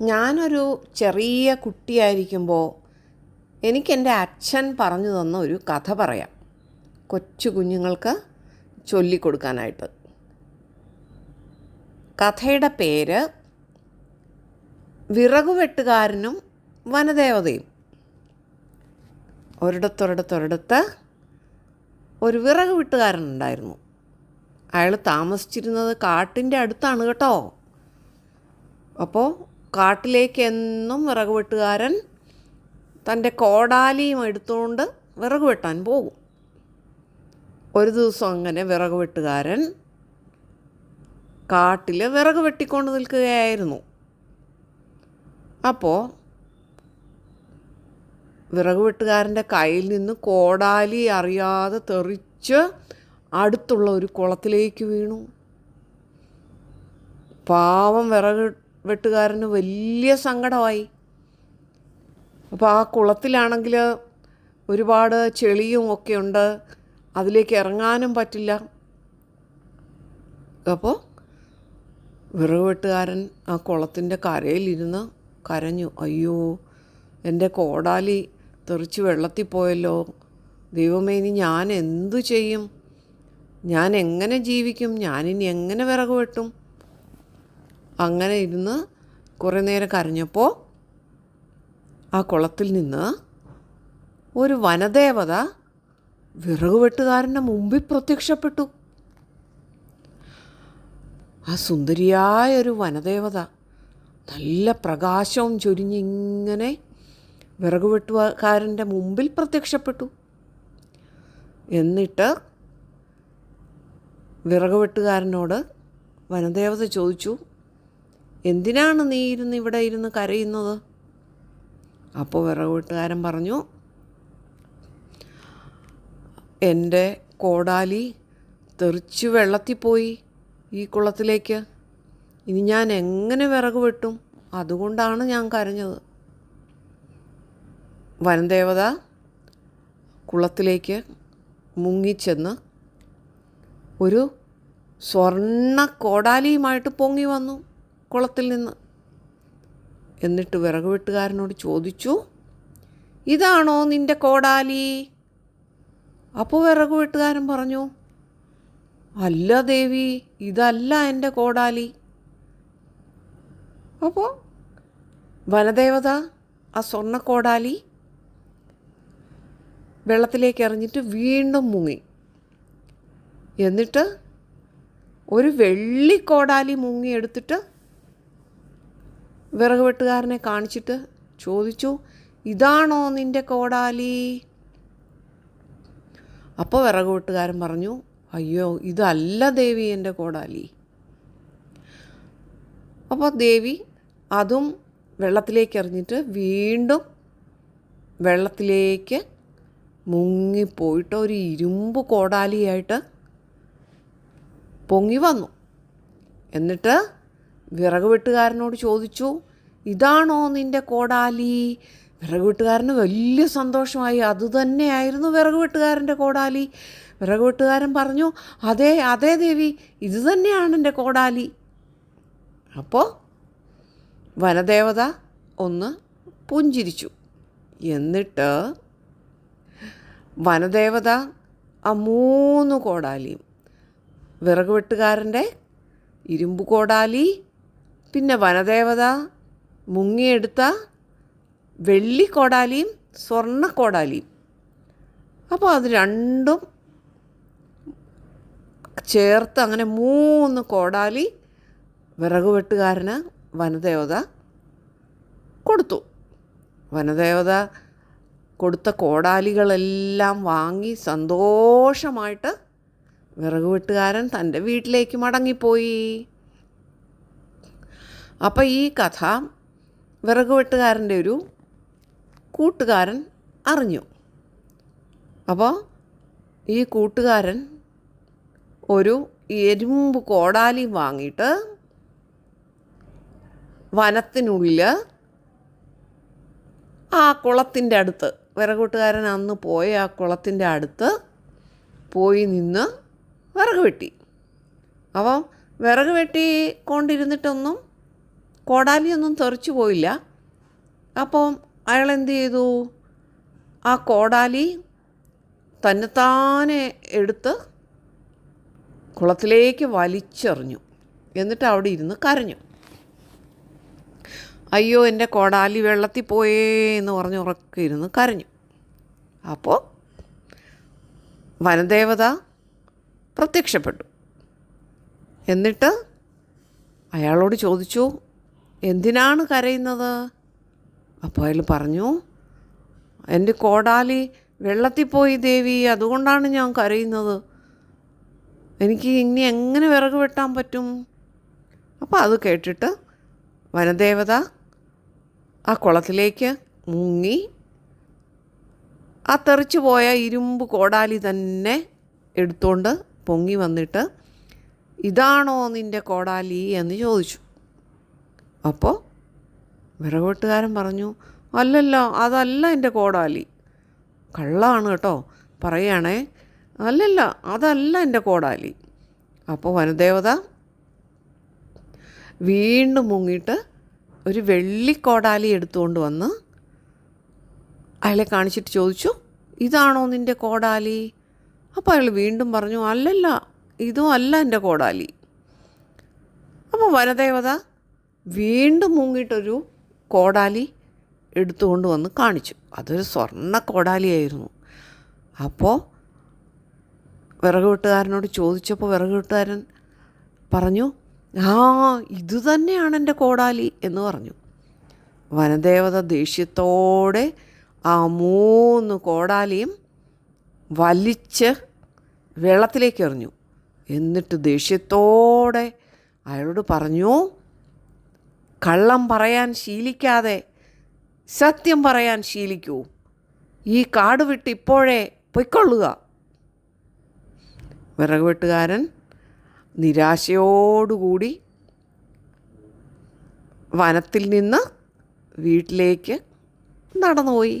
ഞാനൊരു ചെറിയ കുട്ടിയായിരിക്കുമ്പോൾ എനിക്കെൻ്റെ അച്ഛൻ പറഞ്ഞു തന്ന ഒരു കഥ പറയാം, കൊച്ചു കുഞ്ഞുങ്ങൾക്ക് ചൊല്ലിക്കൊടുക്കാനായിട്ട്. കഥയുടെ പേര് വിറകുവെട്ടുകാരനും വനദേവതയും. ഒരിടത്തൊരിടത്ത് ഒരു വിറക് വെട്ടുകാരനുണ്ടായിരുന്നു. അയാൾ താമസിച്ചിരുന്നത് കാട്ടിൻ്റെ അടുത്താണ് കേട്ടോ. അപ്പോൾ കാട്ടിലേക്ക് എന്നും വിറക് വെട്ടുകാരൻ തൻ്റെ കോടാലിയും എടുത്തുകൊണ്ട് വിറക് വെട്ടാൻ പോകും. ഒരു ദിവസം അങ്ങനെ വിറക് വെട്ടുകാരൻ കാട്ടിൽ വിറക് വെട്ടിക്കൊണ്ട് നിൽക്കുകയായിരുന്നു. അപ്പോൾ വിറക് വെട്ടുകാരൻ്റെ കയ്യിൽ നിന്ന് കോടാലി അറിയാതെ തെറിച്ച് അടുത്തുള്ള ഒരു കുളത്തിലേക്ക് വീണു. പാവം വിറക് വെട്ടുകാരന് വലിയ സങ്കടമായി. അപ്പോൾ ആ കുളത്തിലാണെങ്കിൽ ഒരുപാട് ചെളിയും ഒക്കെ ഉണ്ട്, അതിലേക്ക് ഇറങ്ങാനും പറ്റില്ല. അപ്പോൾ വിറക് വെട്ടുകാരൻ ആ കുളത്തിൻ്റെ കരയിലിരുന്ന് കരഞ്ഞു. അയ്യോ, എൻ്റെ കോടാലി തെറിച്ച് വെള്ളത്തിൽ പോയല്ലോ, ദൈവമേ, ഇനി ഞാൻ എന്തു ചെയ്യും? ഞാൻ എങ്ങനെ ജീവിക്കും? ഞാനിനി എങ്ങനെ വിറക് വെട്ടും? അങ്ങനെ ഇരുന്ന് കുറേ നേരം കരഞ്ഞപ്പോൾ ആ കുളത്തിൽ നിന്ന് ഒരു വനദേവത വിറക് വെട്ടുകാരൻ്റെ മുമ്പിൽ പ്രത്യക്ഷപ്പെട്ടു. ആ സുന്ദരിയായ ഒരു വനദേവത നല്ല പ്രകാശവും ചൊരിഞ്ഞിങ്ങനെ വിറക് വെട്ടുകാരൻ്റെ മുമ്പിൽ പ്രത്യക്ഷപ്പെട്ടു. എന്നിട്ട് വിറക് വെട്ടുകാരനോട് വനദേവത ചോദിച്ചു, എന്തിനാണ് നീ ഇവിടെ ഇരുന്ന് കരയുന്നത്? അപ്പോൾ വിറക് വെട്ടുകാരൻ പറഞ്ഞു, എൻ്റെ കോടാലി തെറിച്ച് വെള്ളത്തിൽ പോയി ഈ കുളത്തിലേക്ക്, ഇനി ഞാൻ എങ്ങനെ വിറക് വെട്ടും? അതുകൊണ്ടാണ് ഞാൻ കരഞ്ഞത്. വനദേവത കുളത്തിലേക്ക് മുങ്ങിച്ചെന്ന് ഒരു സ്വർണ്ണ കോടാലിയുമായിട്ട് പൊങ്ങി വന്നു കുളത്തിൽ നിന്ന്. എന്നിട്ട് വിറക് വെട്ടുകാരനോട് ചോദിച്ചു, ഇതാണോ നിൻ്റെ കോടാലി? അപ്പോൾ വിറക് വെട്ടുകാരൻ പറഞ്ഞു, അല്ല ദേവി, ഇതല്ല എൻ്റെ കോടാലി. അപ്പോൾ വനദേവത ആ സ്വർണ്ണ കോടാലി വെള്ളത്തിലേക്ക് എറിഞ്ഞിട്ട് വീണ്ടും മുങ്ങി. എന്നിട്ട് ഒരു വെള്ളി കോടാലി മുങ്ങിയെടുത്തിട്ട് വിറക് വെട്ടുകാരനെ കാണിച്ചിട്ട് ചോദിച്ചു, ഇതാണോ നിൻ്റെ കോടാലി? അപ്പോൾ വിറക് വെട്ടുകാരൻ പറഞ്ഞു, അയ്യോ, ഇതല്ല ദേവി എൻ്റെ കോടാലി. അപ്പോൾ ദേവി അതും വെള്ളത്തിലേക്ക് എറിഞ്ഞിട്ട് വീണ്ടും വെള്ളത്തിലേക്ക് മുങ്ങിപ്പോയിട്ട് ഒരു ഇരുമ്പ് കോടാലിയായിട്ട് പൊങ്ങി വന്നു. എന്നിട്ട് വിറക് വെട്ടുകാരനോട് ചോദിച്ചു, ഇതാണോ നിൻ്റെ കോടാലി? വിറക് വെട്ടുകാരന് വലിയ സന്തോഷമായി. അതുതന്നെയായിരുന്നു വിറക് വെട്ടുകാരൻ്റെ കോടാലി. വിറക് വെട്ടുകാരൻ പറഞ്ഞു, അതെ അതെ ദേവി, ഇത് തന്നെയാണ് എൻ്റെ കോടാലി. അപ്പോൾ വനദേവത ഒന്ന് പുഞ്ചിരിച്ചു. എന്നിട്ട് വനദേവത ആ 3 കോടാലിയും, വിറക് വെട്ടുകാരൻ്റെ ഇരുമ്പ് കോടാലി, പിന്നെ വനദേവത മുങ്ങിയെടുത്ത വെള്ളി കോടാലിയും സ്വർണ്ണ കോടാലിയും, അപ്പോൾ അത് രണ്ടും ചേർത്ത് അങ്ങനെ 3 കോടാലി വിറക് വെട്ടുകാരന് വനദേവത കൊടുത്തു. വനദേവത കൊടുത്ത കോടാലികളെല്ലാം വാങ്ങി സന്തോഷമായിട്ട് വിറക് വെട്ടുകാരൻ തൻ്റെ വീട്ടിലേക്ക് മടങ്ങിപ്പോയി. അപ്പോൾ ഈ കഥ വിറക് വെട്ടുകാരൻ്റെ ഒരു കൂട്ടുകാരൻ അറിഞ്ഞു. അപ്പോൾ ഈ കൂട്ടുകാരൻ ഒരു ഇരുമ്പ് കോടാലി വാങ്ങിയിട്ട് വനത്തിനുള്ളിൽ ആ കുളത്തിൻ്റെ അടുത്ത്, വിറക് വെട്ടുകാരൻ അന്ന് പോയ ആ കുളത്തിൻ്റെ അടുത്ത് പോയി നിന്ന് വിറക് വെട്ടി. അപ്പം വിറക് വെട്ടി കൊണ്ടിരുന്നിട്ടൊന്നും കോടാലിയൊന്നും തെറിച്ചു പോയില്ല. അപ്പം അയാൾ എന്ത് ചെയ്തു? ആ കോടാലി തന്നെത്താനെ എടുത്ത് കുളത്തിലേക്ക് വലിച്ചെറിഞ്ഞു. എന്നിട്ട് അവിടെ ഇരുന്ന് കരഞ്ഞു. അയ്യോ, എൻ്റെ കോടാലി വെള്ളത്തിൽ പോയേ എന്ന് പറഞ്ഞ് ഉറക്കെ ഇരുന്ന് കരഞ്ഞു. അപ്പോൾ വനദേവത പ്രത്യക്ഷപ്പെട്ടു. എന്നിട്ട് അയാളോട് ചോദിച്ചു, എന്തിനാണ് കരയുന്നത്? അപ്പോൾ അയാൾ പറഞ്ഞു, എൻ്റെ കോടാലി വെള്ളത്തിൽ പോയി ദേവി, അതുകൊണ്ടാണ് ഞാൻ കരയുന്നത്. എനിക്ക് ഇനി എങ്ങനെ വിറക് വെട്ടാൻ പറ്റും? അപ്പോൾ അത് കേട്ടിട്ട് വനദേവത ആ കുളത്തിലേക്ക് മുങ്ങി ആ തെറിച്ചു പോയ ഇരുമ്പ് കോടാലി തന്നെ എടുത്തുകൊണ്ട് പൊങ്ങി വന്നിട്ട്, ഇതാണോ നിൻ്റെ കോടാലി എന്ന് ചോദിച്ചു. അപ്പോൾ വിറകുവെട്ടുകാരൻ പറഞ്ഞു, അല്ലല്ല, അതല്ല എൻ്റെ കോടാലി. കള്ളാണ് കേട്ടോ, പറയുകയാണേ, അല്ലല്ല, അതല്ല എൻ്റെ കോടാലി. അപ്പോൾ വനദേവത വീണ്ടും മുങ്ങിയിട്ട് ഒരു വെള്ളിക്കോടാലി എടുത്തുകൊണ്ട് വന്ന് അയാളെ കാണിച്ചിട്ട് ചോദിച്ചു, ഇതാണോ നിൻ്റെ കോടാലി? അപ്പോൾ അയാൾ വീണ്ടും പറഞ്ഞു, അല്ലല്ല, ഇതും അല്ല എൻ്റെ കോടാലി. അപ്പോൾ വനദേവത വീണ്ടും മുങ്ങിയിട്ടൊരു കോടാലി എടുത്തുകൊണ്ട് വന്ന് കാണിച്ചു. അതൊരു സ്വർണ്ണ കോടാലിയായിരുന്നു. അപ്പോൾ വിറകുവെട്ടുകാരനോട് ചോദിച്ചപ്പോൾ വിറകുവെട്ടുകാരൻ പറഞ്ഞു, ആ, ഇത് തന്നെയാണ് എൻ്റെ കോടാലി എന്ന് പറഞ്ഞു. വനദേവത ദേഷ്യത്തോടെ ആ 3 കോടാലിയും വലിച്ച് വെള്ളത്തിലേക്ക് എറിഞ്ഞു. എന്നിട്ട് ദേഷ്യത്തോടെ അയാളോട് പറഞ്ഞു, കള്ളം പറയാൻ ശീലിക്കാതെ സത്യം പറയാൻ ശീലിക്കൂ. ഈ കാട് വിട്ട് ഇപ്പോഴേ പൊയ്ക്കൊള്ളുക. വിറകുവെട്ടുകാരൻ നിരാശയോടുകൂടി വനത്തിൽ നിന്ന് വീട്ടിലേക്ക് നടന്നുപോയി.